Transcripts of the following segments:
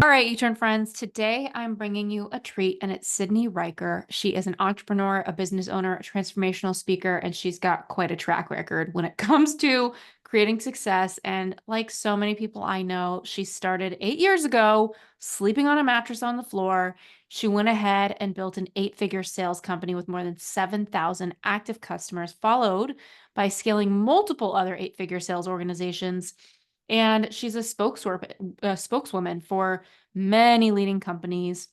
All right, U-Turn friends, today I'm bringing you a treat, and it's Sydney Ryker. She is an entrepreneur, a business owner, a transformational speaker, and she's got quite a track record when it comes to creating success. And like so many people I know, she started 8 years ago, sleeping on a mattress on the floor. She went ahead and built an 8-figure sales company with more than 7,000 active customers, followed by scaling multiple other 8-figure sales organizations. And she's a spokeswoman for many leading companies.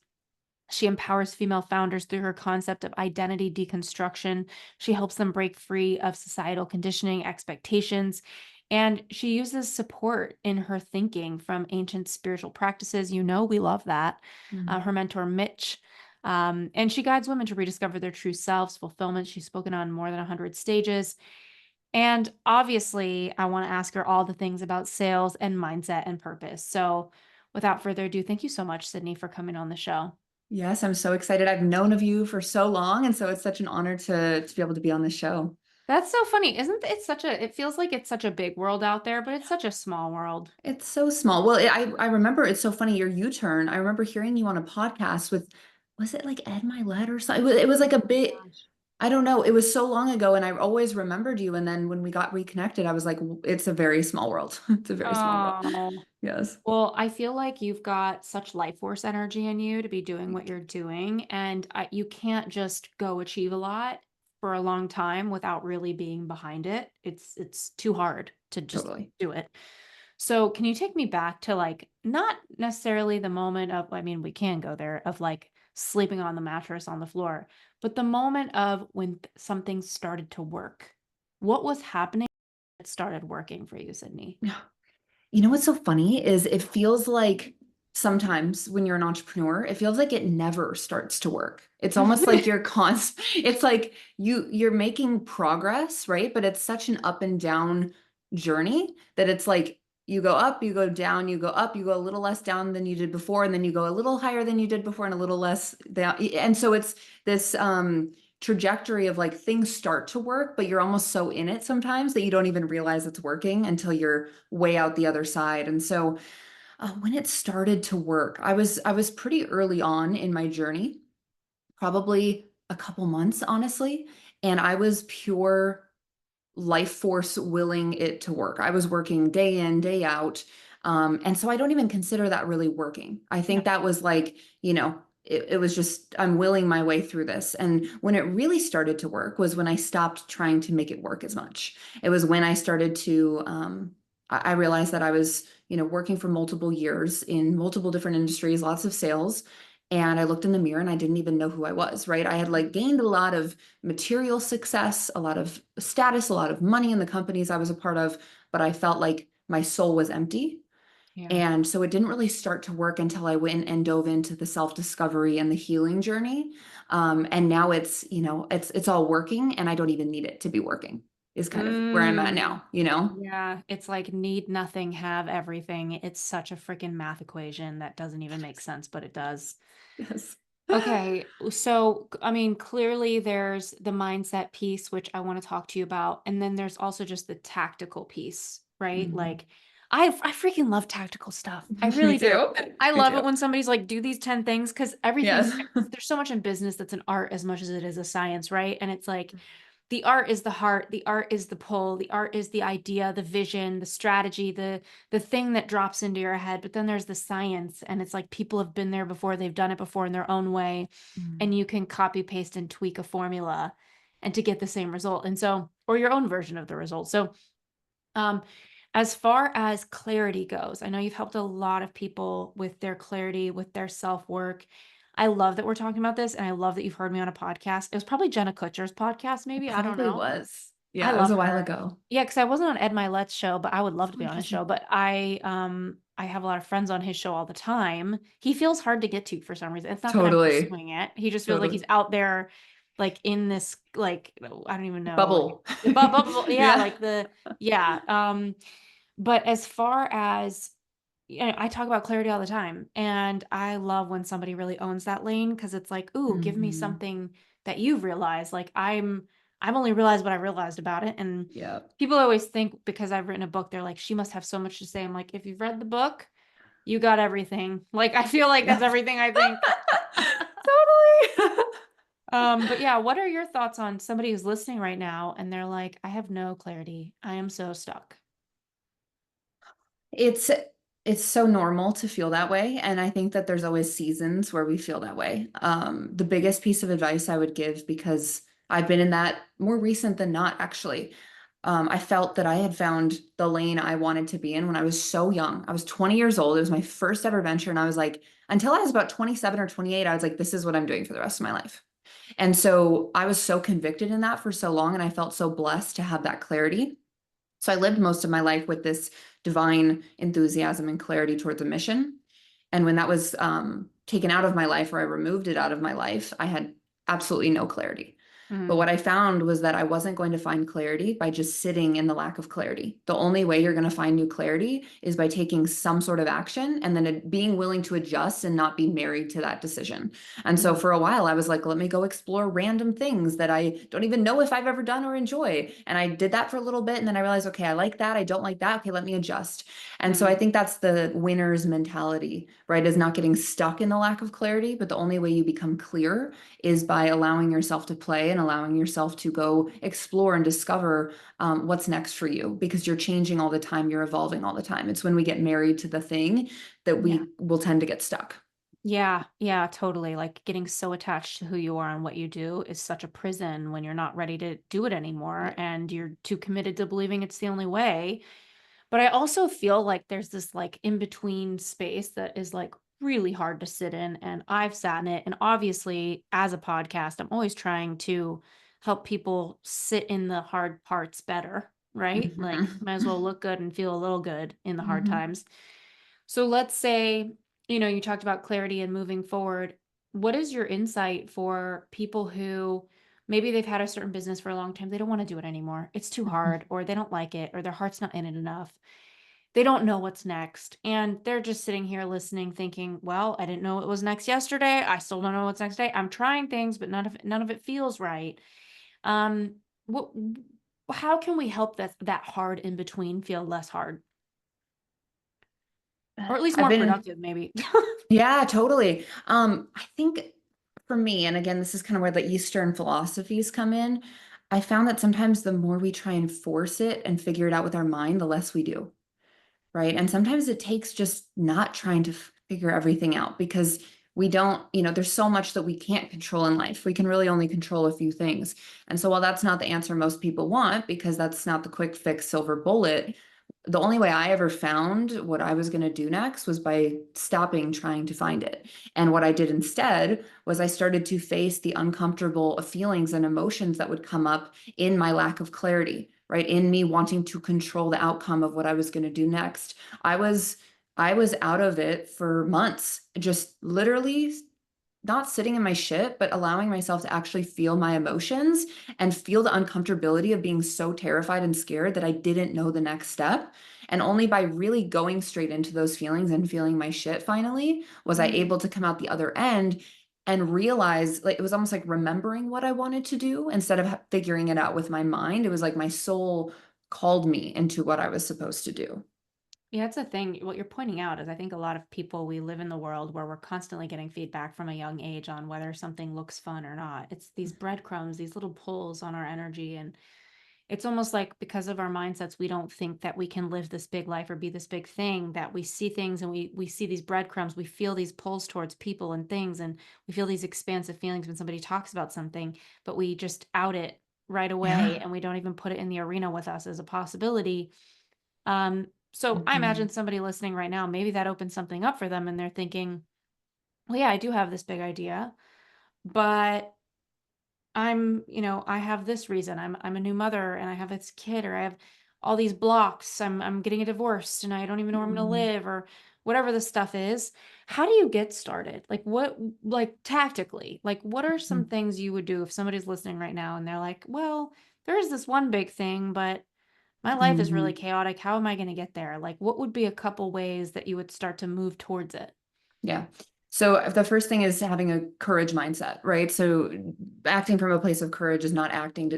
She empowers female founders through her concept of identity deconstruction. She helps them break free of societal conditioning, expectations, and she uses support in her thinking from ancient spiritual practices. You know, we love that. Mhm. Her mentor, Mitch. And she guides women to rediscover their true selves, fulfillment. She's spoken on more than 100 stages. And obviously, I want to ask her all the things about sales and mindset and purpose. So, without further ado, thank you so much, Sydney, for coming on the show. Yes, I'm so excited. I've known of you for so long, and so it's such an honor to be able to be on this show. That's so funny. Isn't it such a, it feels like it's such a big world out there, but it's such a small world. It's so small. Well, I remember it's so funny your U-turn. I remember hearing you on a podcast with, was it like Ed Milet or something? It was like a Oh my bit, gosh. I don't know. It was so long ago, and I always remembered you. And then when we got reconnected, I was like, it's a very small world. It's a very small world. Oh, Yes. well, I feel like you've got such life force energy in you to be doing what you're doing, and you can't just go achieve a lot for a long time without really being behind it. It's too hard to just Totally. do it. So, can you take me back to like not necessarily the moment of, I mean, we can go there of like sleeping on the mattress on the floor, but the moment of when something started to work. What was happening that started working for you, Sydney? You know what's so funny is it feels like sometimes when you're an entrepreneur, it feels like it never starts to work. It's almost like you're it's like you're making progress, right? But it's such an up and down journey that it's like you go up, you go down, you go up, you go a little less down than you did before, and then you go a little higher than you did before and a little less down. And so it's this trajectory of like things start to work, but you're almost so in it sometimes that you don't even realize it's working until you're way out the other side. And so when it started to work, I was pretty early on in my journey, probably a couple months, honestly, and I was pure life force willing it to work. I was working day in, day out. And so I don't even consider that really working. I think Yeah. that was like, it was just, I'm willing my way through this. And when it really started to work was when I stopped trying to make it work as much. It was when I started to, I realized that I was, working for multiple years in multiple different industries, lots of sales. And I looked in the mirror and I didn't even know who I was, right? I had like gained a lot of material success, a lot of status, a lot of money in the companies I was a part of, but I felt like my soul was empty. Yeah. And so it didn't really start to work until I went and dove into the self-discovery and the healing journey. And now it's all working and I don't even need it to be working is kind of where I'm at Mm. now. Yeah, it's like need nothing, have everything. It's such a freaking math equation that doesn't even make sense, but it does. Yes. Okay, so I mean, clearly there's the mindset piece, which I want to talk to you about, and then there's also just the tactical piece, right? Mhm. Like, I freaking love tactical stuff. I Me really do. too. I Me love too. it when somebody's like, do these 10 things because Yes. everything there's so much in business that's an art as much as it is a science, right? And it's like the art is the heart, the art is the pull, the art is the idea, the vision, the strategy, the thing that drops into your head. But then there's the science, and it's like people have been there before, they've done it before in their own way, and Mm. you can copy paste and tweak a formula and to get the same result. And so, or your own version of the result. So, um, as far as clarity goes, I know you've helped a lot of people with their clarity, with their self work. I love that we're talking about this, and I love that you've heard me on a podcast. It was probably Jenna Kutcher's podcast, It maybe. I don't probably know. was. I Yeah, it was love a while her. ago. Yeah, because I wasn't on Ed Milet's show, but I would love to Oh, be on his show. interesting. But I have a lot of friends on his show all the time. He feels hard to get to for some reason. It's not that I'm Totally. pursuing it. He just feels like Totally. he's out there, like in this, like I don't even know, like Bubble. bubble. Yeah, Yeah. like the yeah. But as far as I talk about clarity all the time, and I love when somebody really owns that lane because it's like, ooh, give me Mhm. something that you've realized. Like I've only realized what I realized about it. And Yeah. people always think because I've written a book, they're like, she must have so much to say. I'm like, if you've read the book, You got everything. Like, I feel like that's Yeah. everything I think. Totally. But yeah, what are your thoughts on somebody who's listening right now and they're like, I have no clarity. I am so stuck. It's it's so normal to feel that way, and I think that there's always seasons where we feel that way. The biggest piece of advice I would give, because I've been in that more recent than not, actually. I felt that I had found the lane I wanted to be in when I was so young. I was 20 years old. It was my first ever venture, and I was like, until I was about 27 or 28, I was like, this is what I'm doing for the rest of my life. And so I was so convicted in that for so long, and I felt so blessed to have that clarity. So I lived most of my life with this divine enthusiasm and clarity towards a mission. And when that was taken out of my life, or I removed it out of my life, I had absolutely no clarity. But Mm, what I found was that I wasn't going to find clarity by just sitting in the lack of clarity. The only way you're going to find new clarity is by taking some sort of action, and then being willing to adjust and not be married to that decision. And so mm, for a while, I was like, let me go explore random things that I don't even know if I've ever done or enjoy. And I did that for a little bit. And then I realized, okay, I like that. I don't like that. Okay, let me adjust. And so I mm. think that's the winner's mentality, right? Is not getting stuck in the lack of clarity. But the only way you become clear is by allowing yourself to play and allowing yourself to go explore and discover what's next for you, because you're changing all the time. You're evolving all the time. It's when we get married to the thing that Yeah. we will tend to get stuck. Yeah, yeah, totally. Like getting so attached to who you are and what you do is such a prison when you're not ready to do it anymore Yeah. and you're too committed to believing it's the only way. But I also feel like there's this like in between space that is like really hard to sit in. And I've sat in it. And obviously, as a podcast, I'm always trying to help people sit in the hard parts better, right? Like, Mhm. might as well look good and feel a little good in the hard Mhm. times. So let's say, you talked about clarity and moving forward. What is your insight for people who maybe they've had a certain business for a long time? They don't want to do it anymore. It's too hard, or they don't like it, or their heart's not in it enough. They don't know what's next. And they're just sitting here listening, thinking, well, I didn't know what was next yesterday. I still don't know what's next day. I'm trying things, but none of it feels right. Um, what how can we help that hard in between feel less hard? Or at least I've more been, productive, maybe. yeah, totally. I think for me, and again, this is kind of where the Eastern philosophies come in. I found that sometimes the more we try and force it and figure it out with our mind, the less we do, right? And sometimes it takes just not trying to figure everything out, because we don't, there's so much that we can't control in life. We can really only control a few things. And so while that's not the answer most people want, because that's not the quick fix silver bullet, the only way I ever found what I was going to do next was by stopping trying to find it. And what I did instead was I started to face the uncomfortable feelings and emotions that would come up in my lack of clarity, right? In me wanting to control the outcome of what I was going to do next. I was I was out of it for months, just literally not sitting in my shit, but allowing myself to actually feel my emotions and feel the uncomfortability of being so terrified and scared that I didn't know the next step. And only by really going straight into those feelings and feeling my shit finally was I Mm. able to come out the other end and realize, like, it was almost like remembering what I wanted to do instead of figuring it out with my mind. It was like my soul called me into what I was supposed to do. Yeah, it's a thing. What you're pointing out is I think a lot of people, we live in the world where we're constantly getting feedback from a young age on whether something looks fun or not. It's these breadcrumbs, these little pulls on our energy. And it's almost like because of our mindsets, we don't think that we can live this big life or be this big thing, that we see things and we see these breadcrumbs, we feel these pulls towards people and things, and we feel these expansive feelings when somebody talks about something, but we just out it right away Yeah. and we don't even put it in the arena with us as a possibility. So I imagine Mhm. somebody listening right now, maybe that opens something up for them and they're thinking, well, yeah, I do have this big idea, but I have this reason. I'm a new mother and I have this kid, or I have all these blocks. I'm getting a divorce and I don't even know where I'm gonna Mhm. live, or whatever the stuff is. How do you get started? Like tactically, like what are some Mhm. things you would do if somebody's listening right now and they're like, well, there's this one big thing, but my life is really Mhm. chaotic. How am I going to get there? Like, what would be a couple ways that you would start to move towards it? Yeah. So the first thing is having a courage mindset, right? So acting from a place of courage is not acting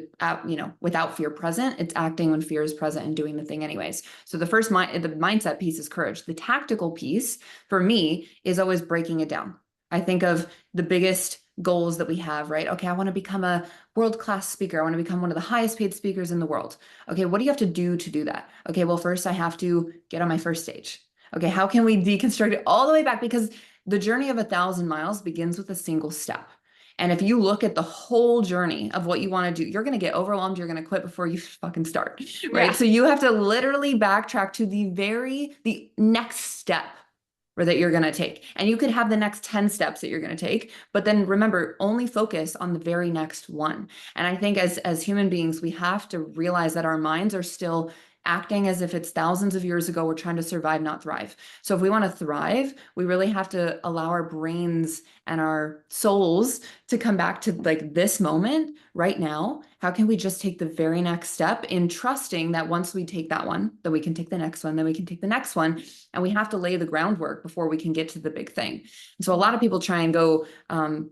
without fear present. It's acting when fear is present and doing the thing anyways. So the the mindset piece is courage. The tactical piece for me is always breaking it down. I think of the biggest goals that we have, right? Okay, I want to become a world-class speaker. I want to become one of the highest paid speakers in the world. Okay, what do you have to do that? Okay, well, first I have to get on my first stage. Okay, how can we deconstruct it all the way back? Because the journey of 1,000 miles begins with a single step. And if you look at the whole journey of what you want to do, you're going to get overwhelmed. You're going to quit before you fucking start, right? Yeah. So you have to literally backtrack to the next step or that you're going to take. And you could have the next 10 steps that you're going to take, but then remember, only focus on the very next one. And I think as human beings, we have to realize that our minds are still acting as if it's thousands of years ago. We're trying to survive, not thrive. So if we want to thrive, we really have to allow our brains and our souls to come back to like this moment right now. How can we just take the very next step in trusting that once we take that one, then we can take the next one, then we can take the next one. And we have to lay the groundwork before we can get to the big thing. And so a lot of people try and go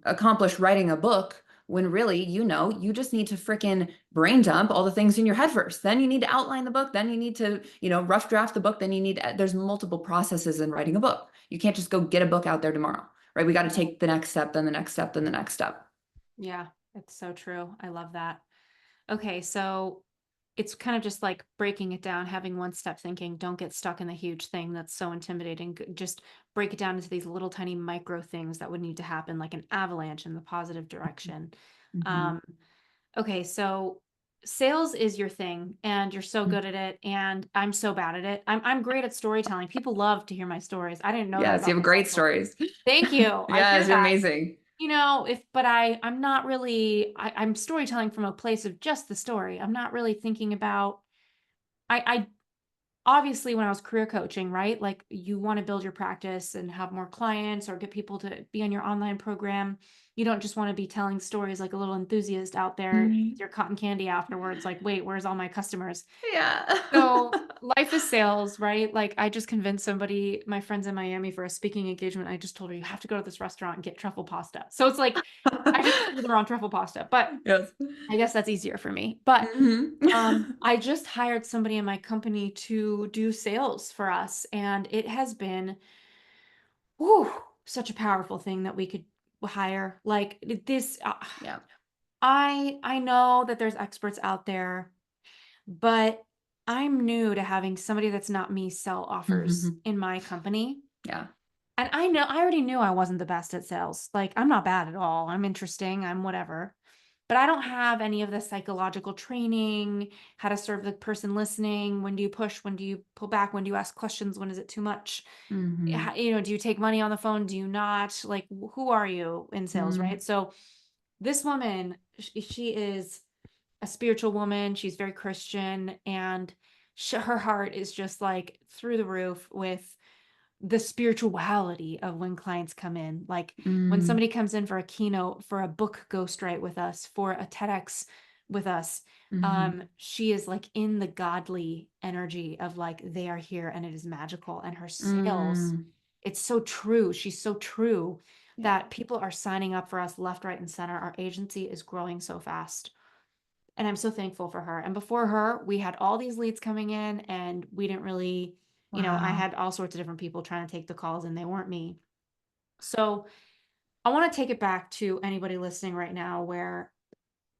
accomplish writing a book when really, you just need to freaking brain dump all the things in your head first. Then you need to outline the book. Then you need to, rough draft the book. Then there's multiple processes in writing a book. You can't just go get a book out there tomorrow, right? We got to take the next step, then the next step, then the next step. Yeah, it's so true. I love that. Okay, so it's kind of just like breaking it down, having one step thinking, don't get stuck in the huge thing that's so intimidating. Just break it down into these little tiny micro things that would need to happen, like an avalanche in the positive direction. Mm-hmm. Um, okay, so sales is your thing and you're so good at it, and I'm so bad at it. I'm great at storytelling. People love to hear my stories. I didn't know that Yes, you about have myself. great stories. Thank you. I hear Yes, you're that. amazing. But I'm not really, I'm storytelling from a place of just the story. I'm not really thinking about, I obviously when I was career coaching, right? Like you want to build your practice and have more clients or get people to be on your online program. You don't just want to be telling stories like a little enthusiast out there with your cotton candy afterwards. Like, wait, where's all my customers? Yeah. So life is sales, right? Like I just convinced somebody, my friends in Miami for a speaking engagement. I just told her, you have to go to this restaurant and get truffle pasta. So it's like, I just told her on truffle pasta, but Yes. I guess that's easier for me. But Mm-hmm. I just hired somebody in my company to do sales for us. And it has been, whew, such a powerful thing that we could hire. Like this, Yeah. I know that there's experts out there, but I'm new to having somebody that's not me sell offers Mm-hmm. in my company. Yeah. And I already knew I wasn't the best at sales. Like, I'm not bad at all. I'm interesting. I'm whatever. But I don't have any of the psychological training, how to serve the person listening. When do you push? When do you pull back? When do you ask questions? When is it too much? Mm-hmm. Do you take money on the phone? Do you not? Like, who are you in sales, Mm-hmm. right? So this woman, she is a spiritual woman. She's very Christian, and her heart is just like through the roof with the spirituality of when clients come in. Like when Mm-hmm. somebody comes in for a keynote, for a book ghostwrite with us, for a TEDx with us, Mm-hmm. she is like in the godly energy of like they are here and it is magical. And her sales, Mm-hmm. it's so true. She's so true Yeah. that people are signing up for us left, right, and center. Our agency is growing so fast. And I'm so thankful for her. And before her, we had all these leads coming in and we didn't really, I Wow. had all sorts of different people trying to take the calls and they weren't me. So I want to take it back to anybody listening right now where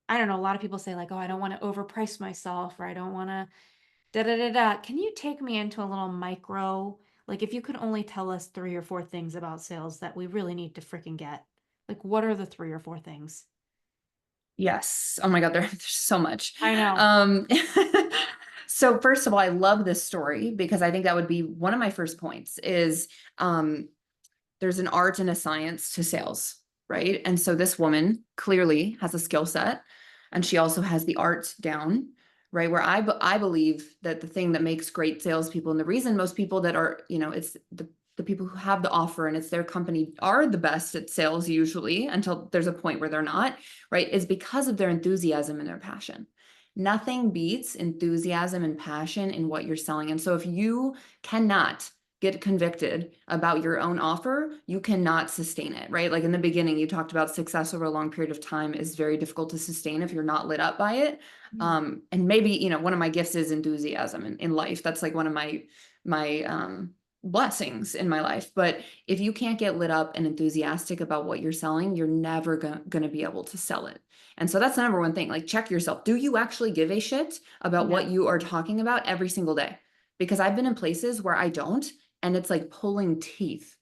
I don't know, a lot of people say like, oh, I don't want to overprice myself or I don't want to da da da da. Can you take me into a little micro? Like if you could only tell us 3 or 4 things about sales that we really need to freaking get, like what are the 3 or 4 things? Yes. Oh my God, there's so much. I know. Um, so first of all, I love this story because I think that would be one of my first points is there's an art and a science to sales, right? And so this woman clearly has a skill set and she also has the art down, right? Where I believe that the thing that makes great salespeople and the reason most people that are, it's the people who have the offer and it's their company are the best at sales usually until there's a point where they're not, right? Is because of their enthusiasm and their passion. Nothing beats enthusiasm and passion in what you're selling. And so if you cannot get convicted about your own offer, you cannot sustain it, right? Like in the beginning, you talked about success over a long period of time is very difficult to sustain if you're not lit up by it. And maybe, you know, one of my gifts is enthusiasm in life. That's like one of my blessings in my life. But if you can't get lit up and enthusiastic about what you're selling, you're never going to be able to sell it. And so that's the number one thing. Like, check yourself. Do you actually give a shit about what you are talking about every single day? Because I've been in places where I don't, and it's like pulling teeth.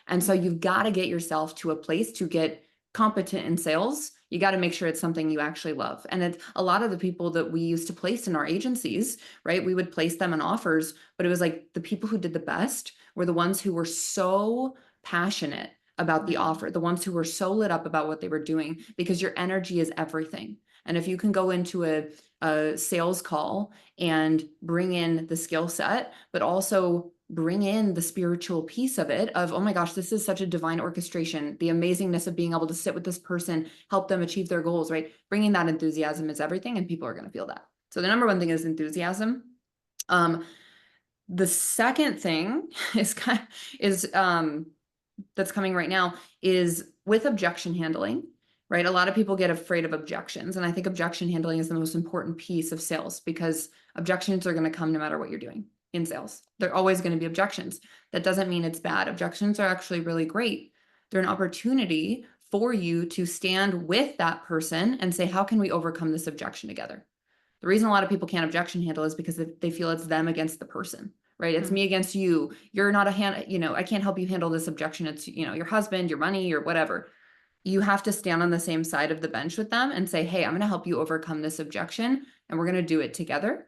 And so you've got to get yourself to a place to get competent in sales. You got to make sure it's something you actually love. And it's a lot of the people that we used to place in our agencies, right? We would place them in offers, but it was like the people who did the best were the ones who were so passionate about the offer, the ones who were so lit up about what they were doing, because your energy is everything. And if you can go into a sales call and bring in the skill set, but also bring in the spiritual piece of it, of, oh my gosh, this is such a divine orchestration, the amazingness of being able to sit with this person, help them achieve their goals, right? Bringing that enthusiasm is everything, and people are going to feel that. So the number one thing is enthusiasm. The second thing is that's coming right now is with objection handling, right? A lot of people get afraid of objections. And I think objection handling is the most important piece of sales, because objections are going to come no matter what you're doing in sales. They're always going to be objections. That doesn't mean it's bad. Objections are actually really great. They're an opportunity for you to stand with that person and say, how can we overcome this objection together? The reason a lot of people can't objection handle is because they feel it's them against the person, right? It's me against you. You're not I can't help you handle this objection. It's, your husband, your money, or whatever. You have to stand on the same side of the bench with them and say, hey, I'm going to help you overcome this objection, and we're going to do it together.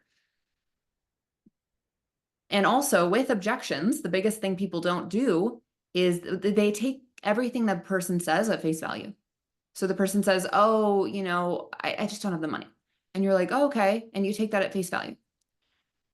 And also with objections, the biggest thing people don't do is they take everything that person says at face value. So the person says, oh, I just don't have the money. And you're like, oh, okay. And you take that at face value.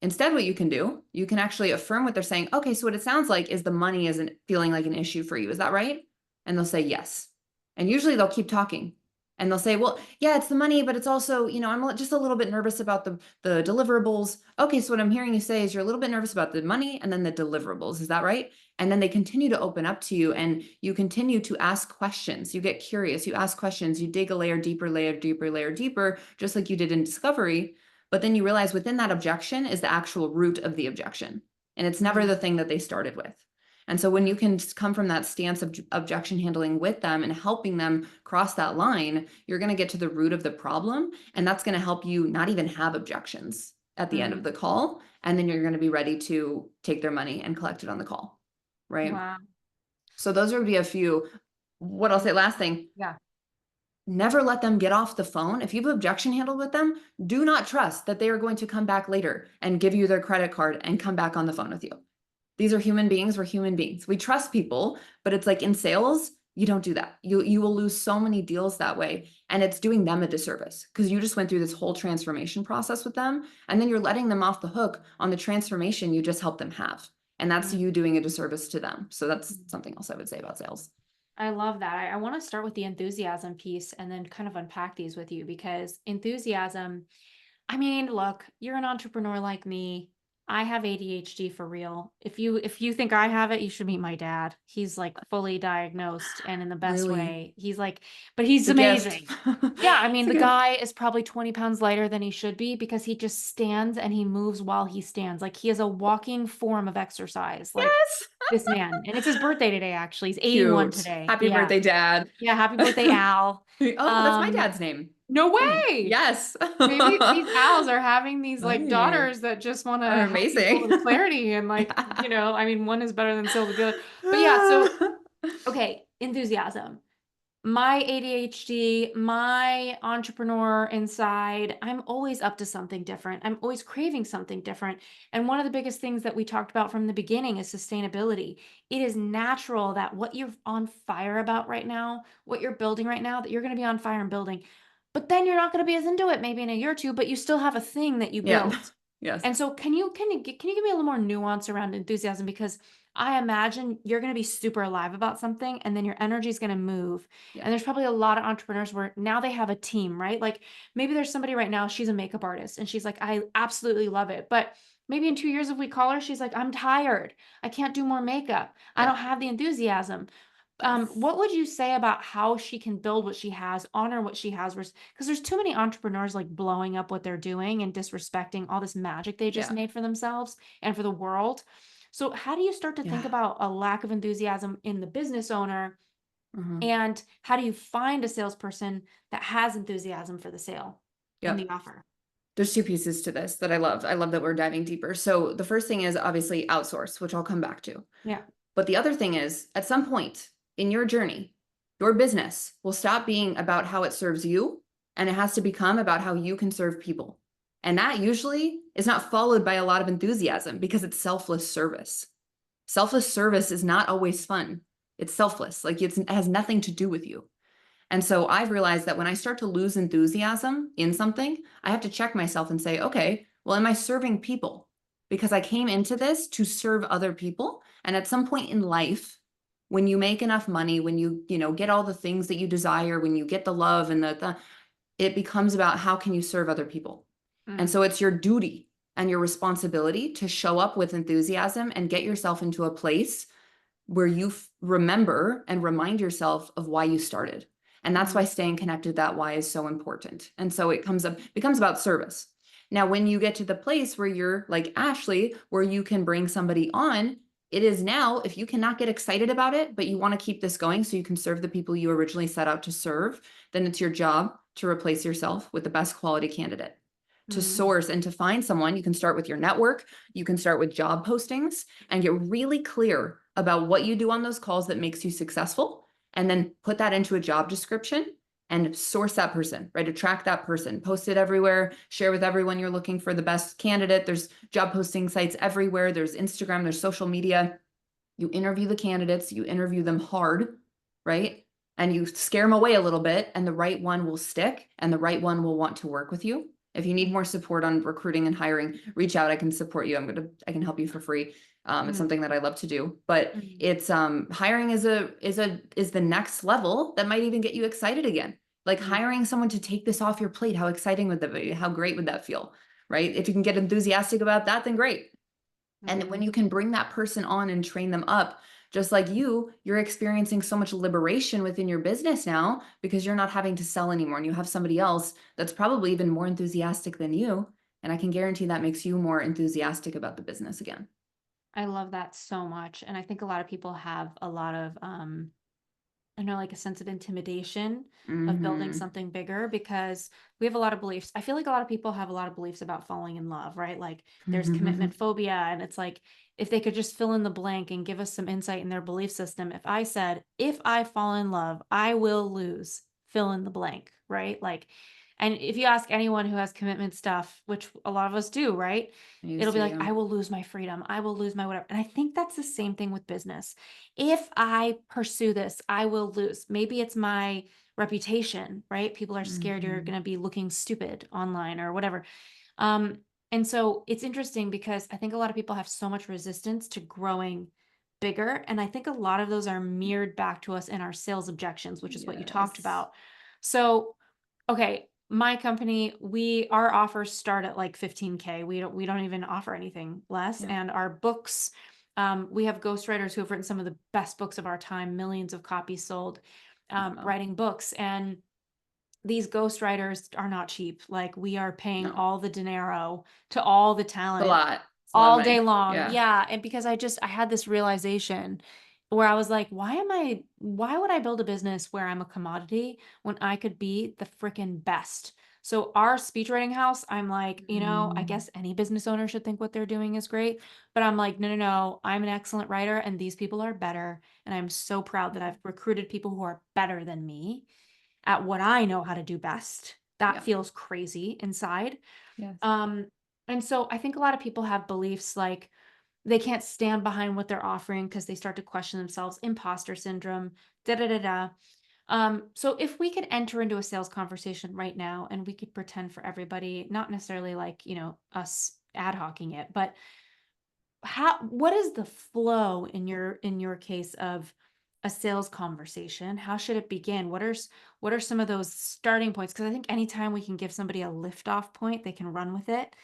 Instead, what you can do, you can actually affirm what they're saying. Okay, so what it sounds like is the money isn't feeling like an issue for you. Is that right? And they'll say yes. And usually they'll keep talking. And they'll say, well, yeah, it's the money, but it's also, I'm just a little bit nervous about the deliverables. Okay, so what I'm hearing you say is you're a little bit nervous about the money and then the deliverables. Is that right? And then they continue to open up to you, and you continue to ask questions. You get curious, you ask questions, you dig a layer deeper, just like you did in discovery. But then you realize within that objection is the actual root of the objection. And it's never the thing that they started with. And so when you can come from that stance of objection handling with them and helping them cross that line, you're going to get to the root of the problem. And that's going to help you not even have objections at the end of the call. And then you're going to be ready to take their money and collect it on the call. Right. Wow. So those would be a few. What I'll say, last thing. Yeah. Never let them get off the phone. If you have objection handled with them, do not trust that they are going to come back later and give you their credit card and come back on the phone with you. These are human beings. We're human beings. We trust people, but it's like in sales, you don't do that. You will lose so many deals that way. And it's doing them a disservice, because you just went through this whole transformation process with them. And then you're letting them off the hook on the transformation you just helped them have. And that's you doing a disservice to them. So that's something else I would say about sales. I love that. I want to start with the enthusiasm piece and then kind of unpack these with you, because enthusiasm, I mean, look, you're an entrepreneur like me. I have ADHD for real. If you think I have it, you should meet my dad. He's like fully diagnosed, and in the best way. He's like, but he's amazing. Yeah, I mean, the guy is probably 20 pounds lighter than he should be, because he just stands and he moves while he stands. Like, he is a walking form of exercise. Like, this man. And it's his birthday today, actually. He's 81 today. Happy birthday, Dad. Yeah, happy birthday, Al. Oh, that's my dad's name. No way. Yes. Maybe these Als are having these like daughters that just want to have amazing clarity, and like, I mean, one is better than Sylvia the other. But yeah, so okay, enthusiasm. My ADHD, my entrepreneur inside, I'm always up to something different. I'm always craving something different. And one of the biggest things that we talked about from the beginning is sustainability. It is natural that what you're on fire about right now, what you're building right now, that you're going to be on fire and building. But then you're not going to be as into it maybe in a year or two, but you still have a thing that you built. Yes. And so can you give me a little more nuance around enthusiasm? Because I imagine you're going to be super alive about something, and then your energy is going to move. Yeah. And there's probably a lot of entrepreneurs where now they have a team, right? Like, maybe there's somebody right now, she's a makeup artist and she's like, I absolutely love it, but maybe in 2 years, if we call her, she's like, I'm tired. I can't do more makeup. I Yeah. don't have the enthusiasm. Yes. What would you say about how she can build what she has, honor what she has? Because there's too many entrepreneurs like blowing up what they're doing and disrespecting all this magic they just Yeah. made for themselves and for the world. So, how do you start to think Yeah. about a lack of enthusiasm in the business owner? Mhm. And how do you find a salesperson that has enthusiasm for the sale and the Yep. offer? There's two pieces to this that I love. I love that we're diving deeper. So the first thing is obviously outsource, which I'll come back to. Yeah. But the other thing is, at some point in your journey, your business will stop being about how it serves you, and it has to become about how you can serve people. And that usually is not followed by a lot of enthusiasm because it's selfless service. Selfless service is not always fun. It's selfless, like it has nothing to do with you. And so I've realized that when I start to lose enthusiasm in something, I have to check myself and say, okay, well, am I serving people? Because I came into this to serve other people. And at some point in life, when you make enough money, when you get all the things that you desire, when you get the love and it becomes about how can you serve other people. And Mm, so it's your duty and your responsibility to show up with enthusiasm and get yourself into a place where you remember and remind yourself of why you started. And that's why mm, staying connected to that why is so important. And so it becomes about service. Now, when you get to the place where you're like Ashley, where you can bring somebody on, it is now, if you cannot get excited about it, but you want to keep this going so you can serve the people you originally set out to serve, then it's your job to replace yourself with the best quality candidate. To mm, source and to find someone, you can start with your network, you can start with job postings and get really clear about what you do on those calls that makes you successful, and then put that into a job description and source that person, right? Attract that person, post it everywhere, share with everyone you're looking for the best candidate. There's job posting sites everywhere. There's Instagram, there's social media. You interview the candidates, you interview them hard, right? And you scare them away a little bit, and the right one will stick and the right one will want to work with you. If you need more support on recruiting and hiring, reach out. I can support you. I can help you for free. It's mm, something that I love to do, but mm, it's hiring is the next level that might even get you excited again. Like mm, hiring someone to take this off your plate. How exciting would that be? How great would that feel? Right? If you can get enthusiastic about that, then great. And when mm. you can bring that person on and train them up, just like you're experiencing so much liberation within your business now because you're not having to sell anymore and you have somebody else that's probably even more enthusiastic than you. And I can guarantee that makes you more enthusiastic about the business again. I love that so much. And I think a lot of people have a lot of I know, like a sense of intimidation of building Mm-hmm. something bigger because we have a lot of beliefs. I feel like a lot of people have a lot of beliefs about falling in love, right? Like there's commitment phobia, and it's like if they could just fill in the blank and give us some insight in their belief system. If I said, if I fall in love, I will lose, fill in the blank, right? Like, and if you ask anyone who has commitment stuff, which a lot of us do, right? I It'll used be to, like, yeah. I will lose my freedom. I will lose my whatever. And I think that's the same thing with business. If I pursue this, I will lose. Maybe it's my reputation, right? People are scared you're Mm-hmm. going to be looking stupid online or whatever. Um, and so it's interesting because I think a lot of people have so much resistance to growing bigger. And I think a lot of those are mirrored back to us in our sales objections, which is what you talked Yes. about. So, okay, my company, our offers start at like 15K. We don't even offer anything less. Yeah. And our books, we have ghostwriters who have written some of the best books of our time, millions of copies sold, Wow. writing books. And these ghostwriters are not cheap. Like we are paying No. all the dinero to all the It's a talent lot. It's a lot of all day money. long. Yeah. Yeah. And because I had this realization where I was like, why would I build a business where I'm a commodity when I could be the freaking best? So our speech writing house, I'm like, I Mm, guess any business owner should think what they're doing is great. But I'm like, no, no, no, I'm an excellent writer and these people are better. And I'm so proud that I've recruited people who are better than me at what I know how to do best. That yeah. feels crazy inside. Yes. Um, and so I think a lot of people have beliefs like they can't stand behind what they're offering because they start to question themselves, imposter syndrome, da da da da. So if we could enter into a sales conversation right now and we could pretend for everybody, not necessarily like, us ad hocing it, but what is the flow in your case of a sales conversation? How should it begin? What are some of those starting points? Because I think anytime we can give somebody a lift off point, they can run with it.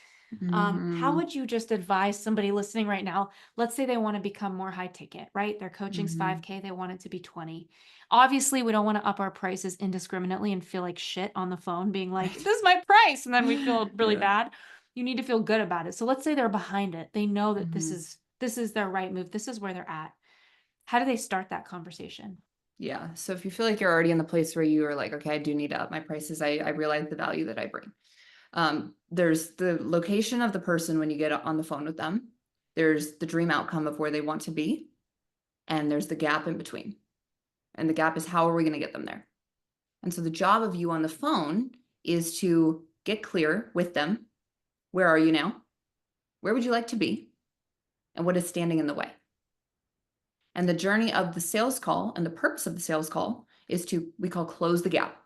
How Mm-hmm. would you just advise somebody listening right now? Let's say they want to become more high ticket, right? Their coaching's Mm-hmm. 5K, they want it to be 20. Obviously, we don't want to up our prices indiscriminately and feel like shit on the phone, being like, Right. this is my price. And then we feel really Yeah. bad. You need to feel good about it. So let's say they're behind it. They know that this Mm-hmm. is this is their right move. This is where they're at. How do they start that conversation? Yeah. So if you feel like you're already in the place where you are like, okay, I do need to up my prices. I realize the value that I bring. There's the location of the person when you get on the phone with them. There's the dream outcome of where they want to be. And there's the gap in between. And the gap is how are we going to get them there? And so the job of you on the phone is to get clear with them. Where are you now? Where would you like to be? And what is standing in the way? And the journey of the sales call and the purpose of the sales call is to, we call close the gap.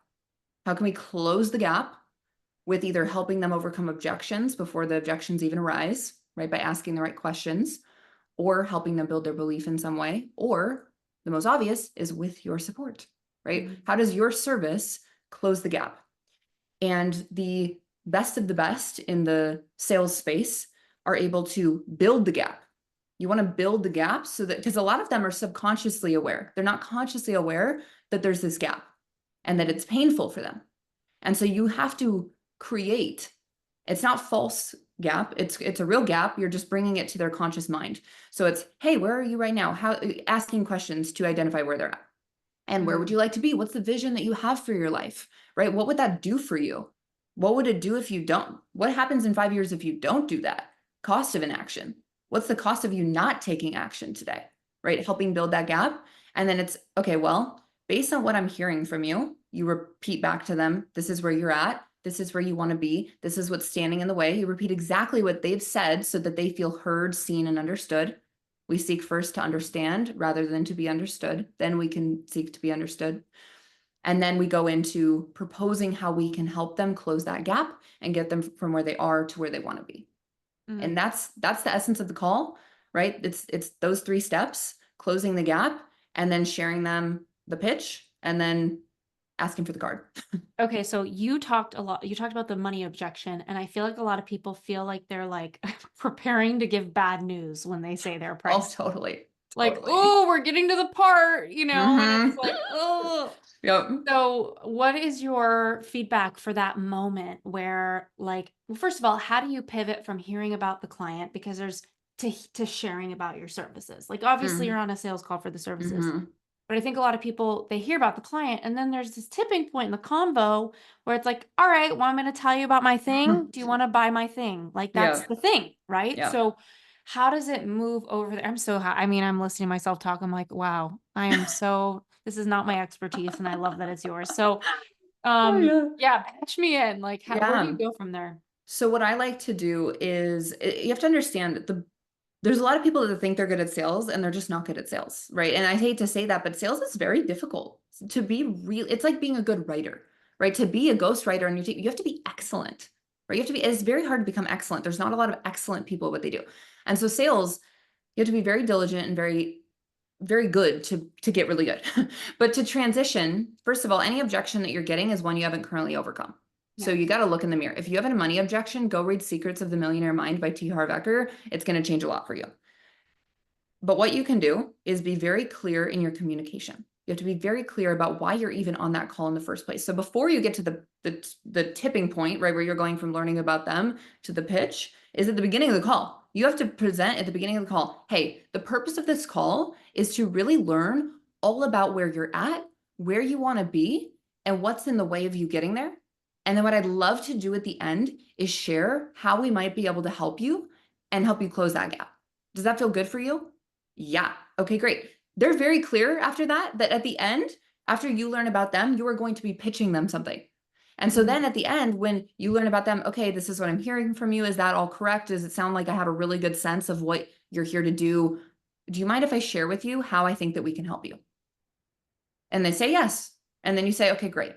How can we close the gap with either helping them overcome objections before the objections even arise, right? By asking the right questions, or helping them build their belief in some way, or the most obvious is with your support, right? Mhm. How does your service close the gap? And the best of the best in the sales space are able to build the gap. You want to build the gap so that, because a lot of them are subconsciously aware. They're not consciously aware that there's this gap and that it's painful for them. And so you have to create, it's not false gap, it's a real gap. You're just bringing it to their conscious mind. So it's, hey, where are you right now? How, asking questions to identify where they're at. And where would Mhm. you like to be? What's the vision that you have for your life, right? What would that do for you? What would it do if you don't? What happens in 5 years if you don't do that? Cost of inaction. What's the cost of you not taking action today, right? Helping build that gap. And then it's, okay, well, based on what I'm hearing from you, you repeat back to them, this is where you're at. This is where you want to be. This is what's standing in the way. You repeat exactly what they've said so that they feel heard, seen, and understood. We seek first to understand rather than to be understood. Then we can seek to be understood. And then we go into proposing how we can help them close that gap and get them from where they are to where they want to be. And Mhm. that's the essence of the call, right? It's those three steps, closing the gap and then sharing them the pitch and then asking for the card. Okay, so you talked a lot, you talked about the money objection, and I feel like a lot of people feel like they're like preparing to give bad news when they say their Oh, price. totally. Like, Totally. oh, we're getting to the part, and it's Mm-hmm. like, oh. Yep. So, what is your feedback for that moment where, like, well, first of all, how do you pivot from hearing about the client because there's to sharing about your services? Like, obviously, you're on a sales call for the services, Mm-hmm. but I think a lot of people they hear about the client, and then there's this tipping point in the convo where it's like, all right, well, I'm going to tell you about my thing. Do you want to buy my thing? Like, that's Yeah. the thing, right? Yeah. So, how does it move over there? I'm so I mean, I'm listening to myself talk. I'm like, wow, I am so this is not my expertise, and I love that it's yours. So, Oh yeah. yeah, patch me in. Like, where do Yeah. you go from there? So what I like to do is you have to understand that there's a lot of people that think they're good at sales and they're just not good at sales, right? And I hate to say that, but sales is very difficult to be real. It's like being a good writer, right? To be a ghostwriter and you have to be excellent, right? You have to be, it's very hard to become excellent. There's not a lot of excellent people at what they do. And so sales, you have to be very diligent and very good to get really good. But to transition, first of all, any objection that you're getting is one you haven't currently overcome. So Yeah. you got to look in the mirror. If you have a money objection, go read Secrets of the Millionaire Mind by T. Harv Eker. It's going to change a lot for you. But what you can do is be very clear in your communication. You have to be very clear about why you're even on that call in the first place. So before you get to the tipping point, right, where you're going from learning about them to the pitch, is at the beginning of the call. You have to present at the beginning of the call, hey, the purpose of this call is to really learn all about where you're at, where you want to be, and what's in the way of you getting there. And then what I'd love to do at the end is share how we might be able to help you and help you close that gap. Does that feel good for you? Yeah. Okay, great. They're very clear after that, that at the end, after you learn about them, you are going to be pitching them something. And so then Mhm. at the end, when you learn about them, okay, this is what I'm hearing from you. Is that all correct? Does it sound like I have a really good sense of what you're here to do? Do you mind if I share with you how I think that we can help you? And they say yes. And then you say, okay, great.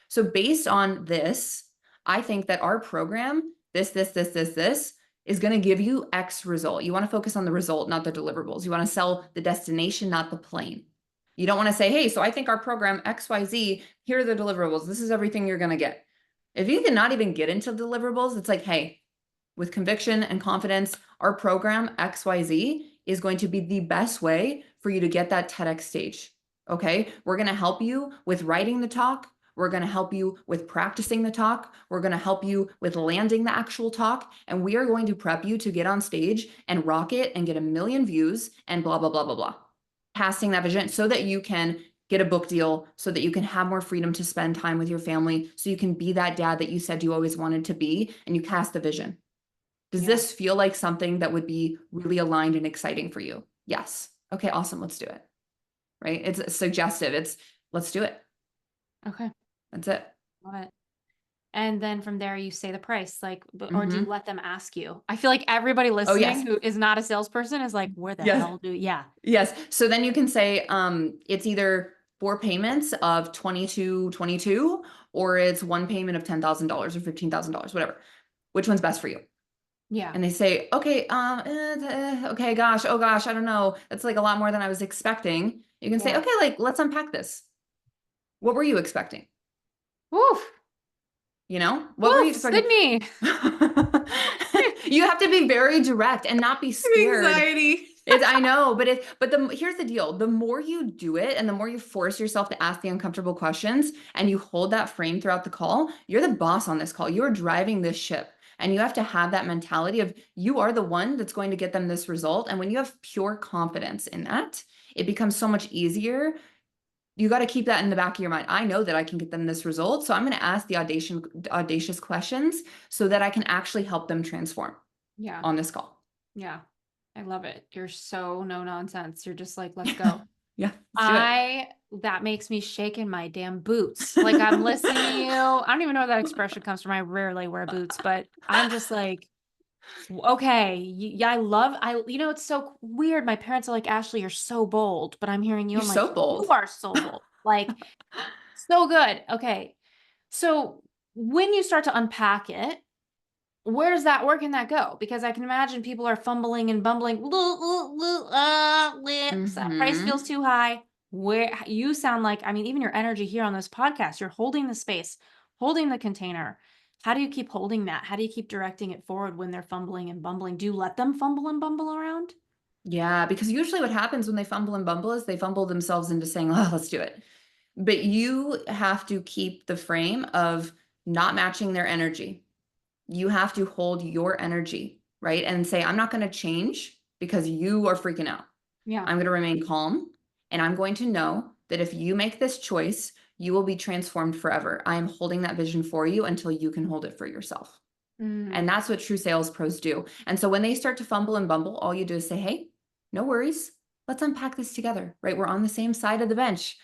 So based on this, I think that our program, this is going to give you X result. You want to focus on the result, not the deliverables. You want to sell the destination, not the plane. You don't want to say, hey, so I think our program XYZ, here are the deliverables. This is everything you're going to get. If you cannot even get into deliverables, it's like, hey, with conviction and confidence, our program XYZ is going to be the best way for you to get that TEDx stage. Okay. We're going to help you with writing the talk. We're going to help you with practicing the talk. We're going to help you with landing the actual talk. And we are going to prep you to get on stage and rock it and get 1 million views and blah, blah, blah, blah, blah. Passing that vision so that you can get a book deal, so that you can have more freedom to spend time with your family, so you can be that dad that you said you always wanted to be, and you cast the vision. Does this feel like something that would be really aligned and exciting for you? Yes. Okay, awesome. Let's do it. Right? It's suggestive. Let's do it. Okay. That's it. Love it. And then from there, you say the price, like, or do you Mhm. let them ask you? I feel like everybody Oh, yes. listening who is not a salesperson is like, where the Yes. hell do, yeah. Yes. So then you can say, it's either 4 payments of 22, or it's 1 payment of $10,000 or $15,000, whatever. Which one's best for you? Yeah. And they say, okay, okay, gosh, oh gosh, I don't know. That's like a lot more than I was expecting. You can say, Yeah. okay, like, let's unpack this. What were you expecting? Woof. You know, what were you Woof, expecting? Sydney. You have to be very direct and not be scared. Anxiety. I know, but here's the deal. The more you do it and the more you force yourself to ask the uncomfortable questions and you hold that frame throughout the call, you're the boss on this call. You're driving this ship. And you have to have that mentality of you are the one that's going to get them this result. And when you have pure confidence in that, it becomes so much easier. You got to keep that in the back of your mind. I know that I can get them this result. So I'm going to ask the audacious questions so that I can actually help them transform Yeah. on this call. Yeah. I love it. You're so no nonsense. You're just like, let's go. Yeah. Let's do it. That makes me shake in my damn boots. Like I'm listening to you. I don't even know where that expression comes from. I rarely wear boots, but I'm just like, okay. Yeah, it's so weird. My parents are like, Ashley, you're so bold, but I'm hearing you. You're I'm like, so bold. you are so bold. Like, so good. Okay. So when you start to unpack it, where can that go? Because I can imagine people are fumbling and bumbling. Price feels too high. Where you sound like, I mean, even your energy here on this podcast, you're holding the space, holding the container. How do you keep holding that? How do you keep directing it forward when they're fumbling and bumbling? Do you let them fumble and bumble around? Yeah, because usually what happens when they fumble and bumble is they fumble themselves into saying, oh, let's do it. But you have to keep the frame of not matching their energy. You have to hold your energy, right? And say, I'm not going to change because you are freaking out. Yeah. I'm going to remain calm. And I'm going to know that if you make this choice, you will be transformed forever. I am holding that vision for you until you can hold it for yourself. And that's what true sales pros do. And so when they start to fumble and bumble, all you do is say, hey, no worries. Let's unpack this together, right? We're on the same side of the bench.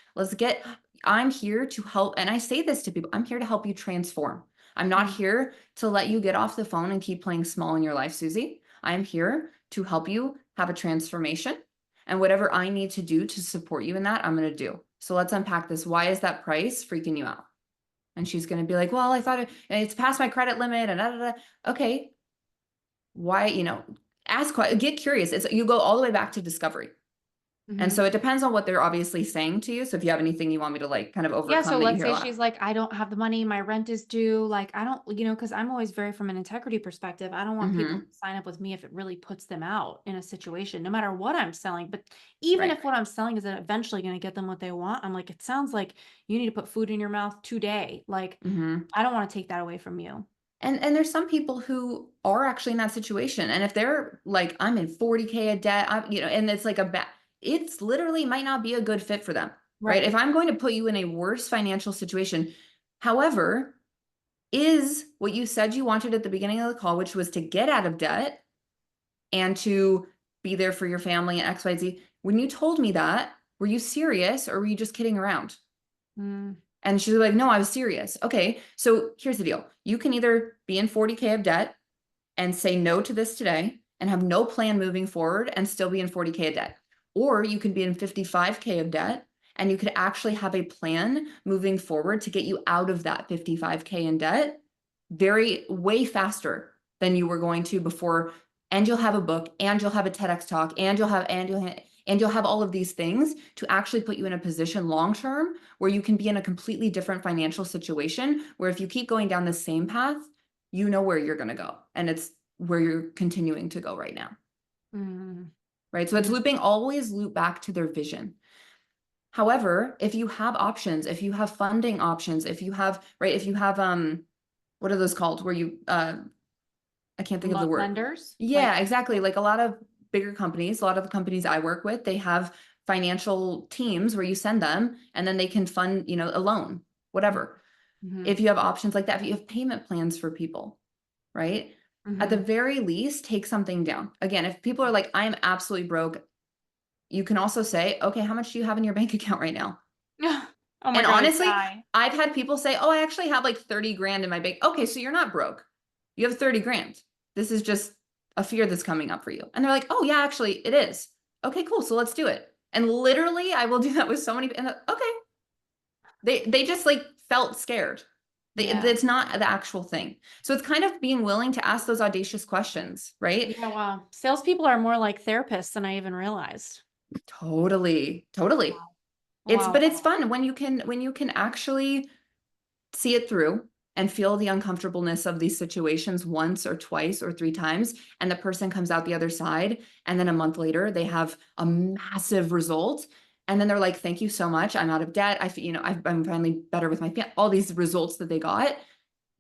I'm here to help. And I say this to people, I'm here to help you transform. I'm not here to let you get off the phone and keep playing small in your life, Susie. I am here to help you have a transformation. And whatever I need to do to support you in that, I'm going to do. So let's unpack this. Why is that price freaking you out? And she's going to be like, well, I thought it's past my credit limit and da, da, da. Okay. Why, get curious. You go all the way back to discovery. And so it depends on what they're obviously saying to you. So if you have anything you want me to like kind of overcome. Yeah, so that you let's hear a say lot. she's like, I don't have the money, my rent is due. Like, I don't, because I'm always very from an integrity perspective. I don't want people to sign up with me if it really puts them out in a situation, no matter what I'm selling. But even Right. if what I'm selling is eventually going to get them what they want, I'm like, it sounds like you need to put food in your mouth today. Like, I don't want to take that away from you. And there's some people who are actually in that situation. And if they're like, I'm in 40K of debt, and it's like it's literally might not be a good fit for them. Right. If I'm going to put you in a worse financial situation, however, is what you said you wanted at the beginning of the call, which was to get out of debt and to be there for your family and XYZ. When you told me that, were you serious or were you just kidding around? And she's like, no, I was serious. Okay. So here's the deal. You can either be in 40K of debt and say no to this today and have no plan moving forward and still be in 40K of debt. Or you could be in 55K of debt and you could actually have a plan moving forward to get you out of that 55K in debt way faster than you were going to before. And you'll have a book and you'll have a TEDx talk and you'll have all of these things to actually put you in a position long-term where you can be in a completely different financial situation where if you keep going down the same path, you know where you're going to go. And it's where you're continuing to go right now. Mm-hmm. Right. So it's always loop back to their vision. However, if you have options, if you have funding options, if you have, right, if you have, what are those called? Where you, I can't think of the word. Lenders, Yeah, like, exactly. Like a lot of bigger companies, a lot of the companies I work with, they have financial teams where you send them and then they can fund, you know, a loan, whatever. mm-hmm. If you have options like that, if you have payment plans for people, right? At the Mm-hmm. very least, take something down. Again, if people are like, I am absolutely broke, you can also say, okay, how much do you have in your bank account right now? Oh my And God, I'd honestly, die. I've had people say, oh, I actually have like 30 grand in my bank. Okay, so you're not broke. You have 30 grand. This is just a fear that's coming up for you. And they're like, oh, yeah, actually, it is. Okay, cool. So let's do it. And literally, I will do that with so many. And okay, they just like felt scared. Yeah. It's not the actual thing. So it's kind of being willing to ask those audacious questions, right? Yeah, wow. Salespeople are more like therapists than I even realized. Totally, totally. But Wow. it's fun when you can actually see it through and feel the uncomfortableness of these situations once or twice or three times, and the person comes out the other side, and then a month later they have a massive result, and then they're like, thank you so much, I'm out of debt, I'm finally better with my family. All these results that they got,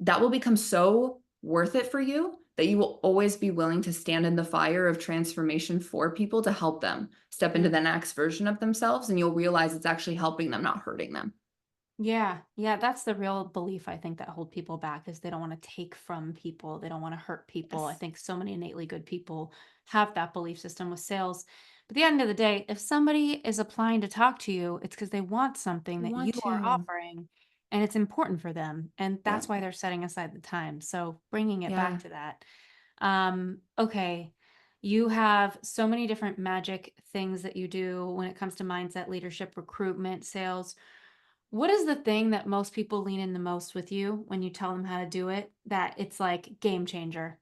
that will become so worth it for you that you will always be willing to stand in the fire of transformation for people to help them step into Mm. the next version of themselves, and you'll realize it's actually helping them, not hurting them. Yeah, yeah, that's the real belief I think that hold people back is they don't want to take from people. They don't want to hurt people. I Yes. think so many innately good people have that belief system with sales. But at the end of the day, if somebody is applying to talk to you, it's because they want something You that want you are to. offering and it's important for them. And Yeah. that's why they're setting aside the time. So bringing it back Yeah. to that. Okay. You have so many different magic things that you do when it comes to mindset, leadership, recruitment, sales. What is the thing that most people lean in the most with you when you tell them how to do it, that it's like game changer?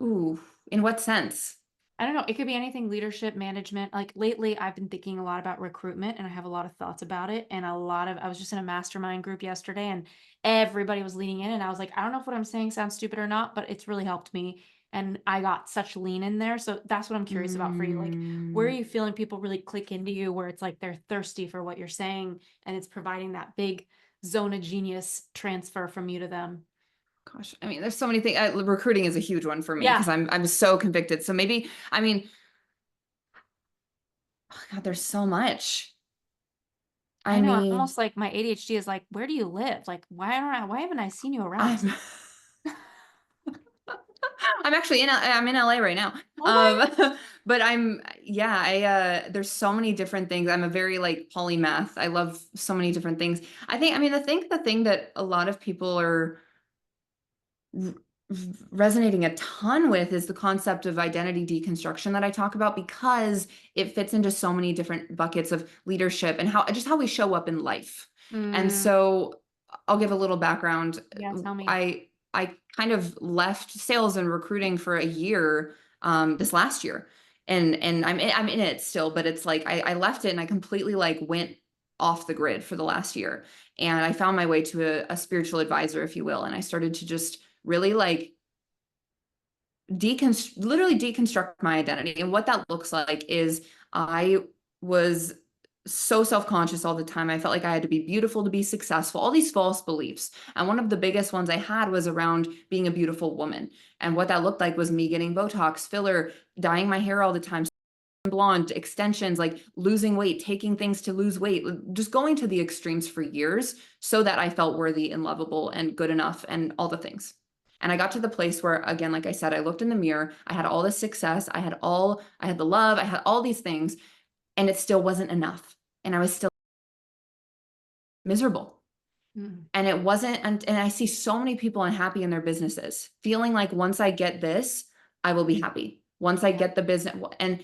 Ooh, in what sense? I don't know. It could be anything leadership, management. Like lately, I've been thinking a lot about recruitment and I have a lot of thoughts about it. And I was just in a mastermind group yesterday and everybody was leaning in. And I was like, I don't know if what I'm saying sounds stupid or not, but it's really helped me. And I got such lean in there. So that's what I'm curious about for you. Like, where are Mm, you feeling people really click into you where it's like they're thirsty for what you're saying and it's providing that big zone of genius transfer from you to them? gosh, I mean, there's so many things. Recruiting is a huge one for me Yeah. because I'm so convicted. So maybe, I mean, oh God, there's so much. I I know. I'm mean, almost like my ADHD is like, where do you live? Like, why haven't I seen you around? I'm I'm actually I'm in LA right now. Okay. But yeah, there's so many different things. I'm a very like polymath. I love so many different things. I think the thing that a lot of people are r- resonating a ton with is the concept of identity deconstruction that I talk about because it fits into so many different buckets of leadership and how we show up in life. And Mm, so I'll give a little background. yeah, tell me. I kind of left sales and recruiting for a year this last year. And I'm in it still, but it's like I left it and I completely like went off the grid for the last year. And I found my way to a spiritual advisor, if you will. And I started to just really like literally deconstruct my identity. And what that looks like is I was so self-conscious all the time. I felt like I had to be beautiful to be successful, all these false beliefs. And one of the biggest ones I had was around being a beautiful woman. And what that looked like was me getting Botox, filler, dyeing my hair all the time, blonde, extensions, like losing weight, taking things to lose weight, just going to the extremes for years so that I felt worthy and lovable and good enough and all the things. And I got to the place where, again, like I said, I looked in the mirror, I had all this success, I had the love, I had all these things, and it still wasn't enough. And I was still miserable. Mm, And it wasn't, and I see so many people unhappy in their businesses, feeling like once I get this, I will be happy. Once I yeah. get the business, and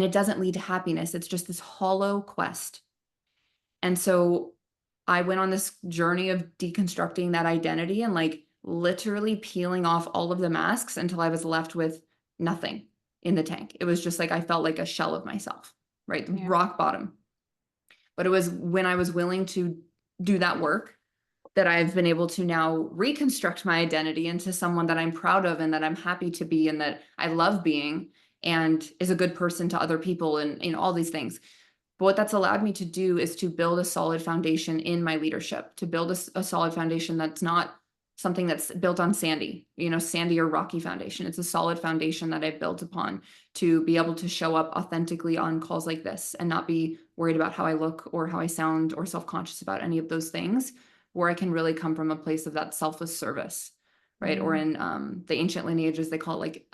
it doesn't lead to happiness. It's just this hollow quest. And so I went on this journey of deconstructing that identity and like literally peeling off all of the masks until I was left with nothing in the tank. It was just like I felt like a shell of myself, right? Yeah. Rock bottom. But it was when I was willing to do that work that I've been able to now reconstruct my identity into someone that I'm proud of and that I'm happy to be and that I love being and is a good person to other people and all these things. But what that's allowed me to do is to build a solid foundation in my leadership, to build a solid foundation that's not something that's built on sandy or rocky foundation. It's a solid foundation that I've built upon to be able to show up authentically on calls like this and not be worried about how I look or how I sound or self-conscious about any of those things, where I can really come from a place of that selfless service, right? Or in the ancient lineages, they call it like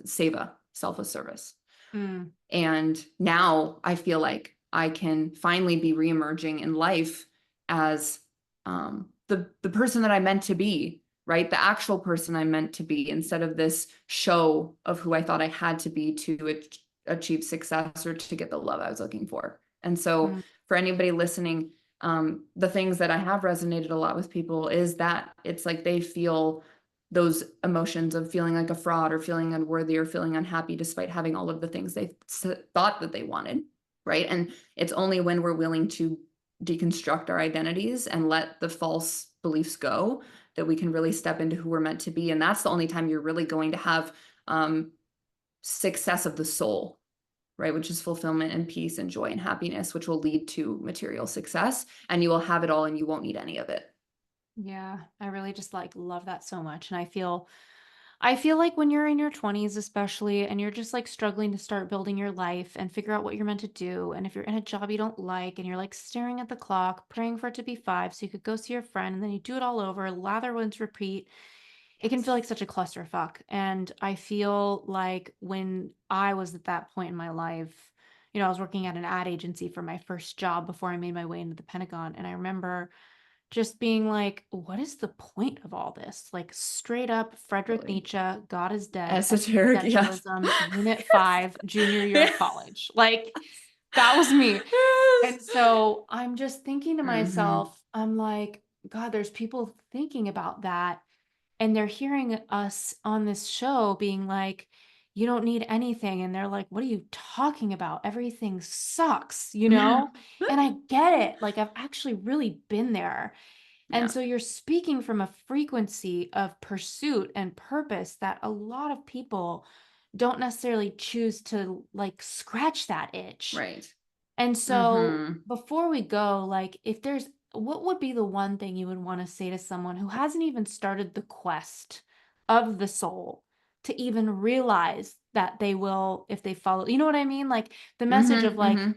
seva, selfless service. Mm. And now I feel like I can finally be reemerging in life as the person that I meant to be, right? The actual person I meant to be, instead of this show of who I thought I had to be to achieve success or to get the love I was looking for. And so for anybody listening, the things that I have resonated a lot with people is that it's like they feel those emotions of feeling like a fraud or feeling unworthy or feeling unhappy despite having all of the things they thought that they wanted, right? And it's only when we're willing to deconstruct our identities and let the false beliefs go that we can really step into who we're meant to be. And that's the only time you're really going to have success of the soul, right? Which is fulfillment and peace and joy and happiness, which will lead to material success, and you will have it all and you won't need any of it. Yeah, I really just like love that so much. And I feel like when you're in your 20s especially and you're just like struggling to start building your life and figure out what you're meant to do, and if you're in a job you don't like and you're like staring at the clock praying for it to be 5 so you could go see your friend, and then you do it all over, lather, rinse, repeat, it can feel like such a clusterfuck. And I feel like when I was at that point in my life, I was working at an ad agency for my first job before I made my way into the Pentagon, and I remember just being like, what is the point of all this? Like straight up Friedrich Totally. Nietzsche, God is dead, Esoteric, yes. existentialism, unit 5, junior year of college. Like that was me. Yes. And so I'm just thinking to Mm-hmm. myself, I'm like, God, there's people thinking about that. And they're hearing us on this show being like, you don't need anything. And they're like, what are you talking about? Everything sucks, you Yeah. know? And I get it. Like I've actually really been there. And Yeah. so you're speaking from a frequency of pursuit and purpose that a lot of people don't necessarily choose to like scratch that itch. Right. And so Mm-hmm. before we go, like if there's what would be the one thing you would want to say to someone who hasn't even started the quest of the soul to even realize that they will if they follow, you know what I mean? Like the message of Mm-hmm. like Mm-hmm.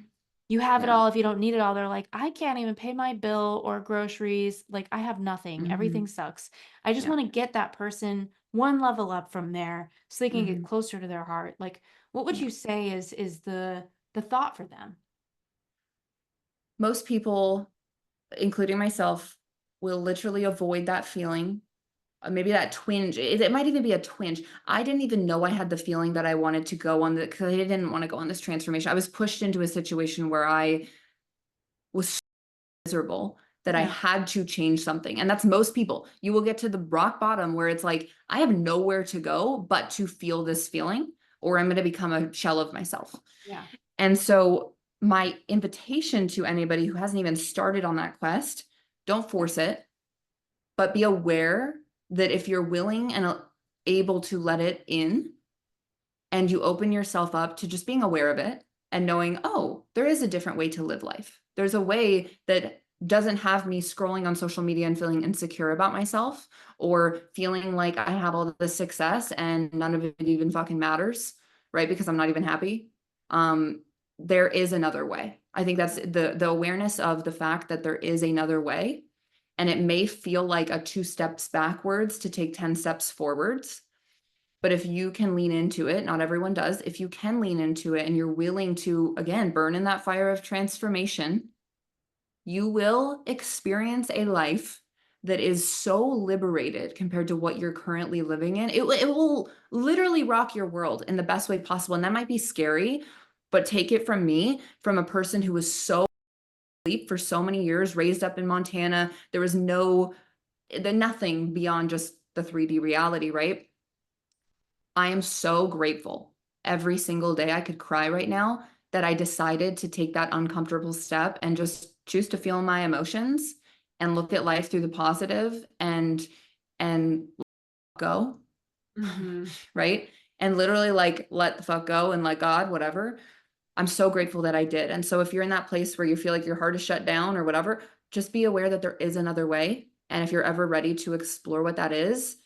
you have it Yeah. all if you don't need it all. They're like, I can't even pay my bill or groceries. Like, I have nothing. Mm-hmm. Everything sucks. I just Yeah. want to get that person one level up from there so they can get Mm-hmm. closer to their heart. Like, what would Yeah. you say is the thought for them? Most people, including myself, will literally avoid that feeling. Maybe that twinge. It might even be a twinge. I didn't even know I had the feeling that I wanted to go on because I didn't want to go on this transformation. I was pushed into a situation where I was so miserable that I Yeah. had to change something. And that's most people. You will get to the rock bottom where it's like, I have nowhere to go but to feel this feeling, or I'm going to become a shell of myself. Yeah. And so, my invitation to anybody who hasn't even started on that quest, don't force it, but be aware that if you're willing and able to let it in, and you open yourself up to just being aware of it and knowing, oh, there is a different way to live life. There's a way that doesn't have me scrolling on social media and feeling insecure about myself or feeling like I have all this success and none of it even fucking matters, right? Because I'm not even happy. Um, there is another way. I think that's the awareness of the fact that there is another way. And it may feel like a 2 steps backwards to take 10 steps forwards. But if you can lean into it, not everyone does. If you can lean into it and you're willing to, again, burn in that fire of transformation, you will experience a life that is so liberated compared to what you're currently living in. It will literally rock your world in the best way possible. And that might be scary, but take it from me, from a person who was so asleep for so many years, raised up in Montana. There was nothing beyond just the 3D reality, right? I am so grateful every single day. I could cry right now that I decided to take that uncomfortable step and just choose to feel my emotions and look at life through the positive and go, Mm-hmm. right? And literally like let the fuck go and let God, whatever. I'm so grateful that I did. And so if you're in that place where you feel like your heart is shut down or whatever, just be aware that there is another way. And if you're ever ready to explore what that is,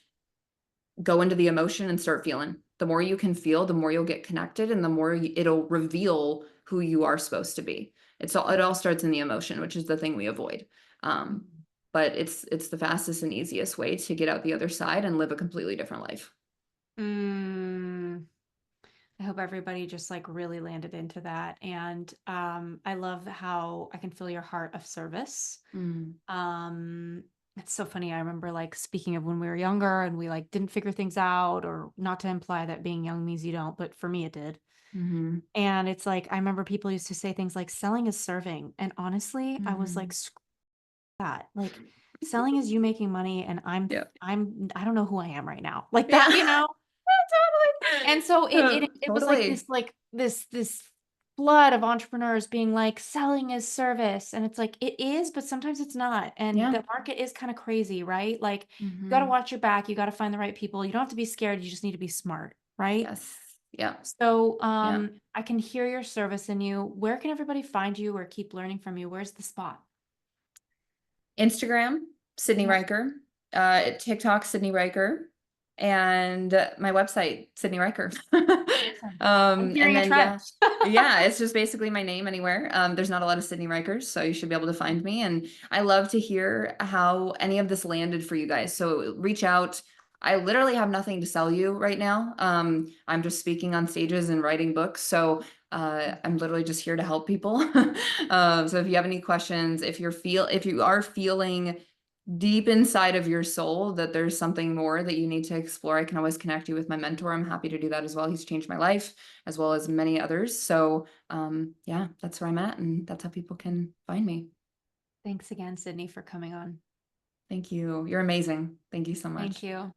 go into the emotion and start feeling. The more you can feel, the more you'll get connected and the more it'll reveal who you are supposed to be. It all starts in the emotion, which is the thing we avoid. But it's the fastest and easiest way to get out the other side and live a completely different life. Mm. I hope everybody just like really landed into that. And I love how I can feel your heart of service. Mm. It's so funny. I remember like speaking of when we were younger and we like didn't figure things out, or not to imply that being young means you don't, but for me it did. Mm-hmm. And it's like I remember people used to say things like selling is serving. And honestly, I was Mm-hmm. like, screw that. Like selling is you making money and Yeah. I don't know who I am right now. Like that, Yeah. Totally. And so it was like Totally. this flood of entrepreneurs being like selling is service, and it's like it is, but sometimes it's not, and Yeah. the market is kind of crazy, right? Like you got to Mm-hmm. watch your back, you got to find the right people. You don't have to be scared, you just need to be smart, right? Yes. Yeah. So Yeah. I can hear your service in you. Where can everybody find you or keep learning from you? Where's the spot? Instagram, Sydney Yep. Ryker, TikTok, Sydney Ryker, and my website, Sydney Ryker. Awesome. I'm And hearing a then trend. yeah, it's just basically my name anywhere. There's not a lot of Sydney Rikers, so you should be able to find me. And I love to hear how any of this landed for you guys. So reach out. I literally have nothing to sell you right now. I'm just speaking on stages and writing books. So I'm literally just here to help people. So if you have any questions, if you are feeling deep inside of your soul that there's something more that you need to explore, I can always connect you with my mentor. I'm happy to do that as well. He's changed my life as well as many others. So yeah, that's where I'm at, and that's how people can find me. Thanks again, Sydney, for coming on. Thank you. You're amazing. Thank you so Thank much. you.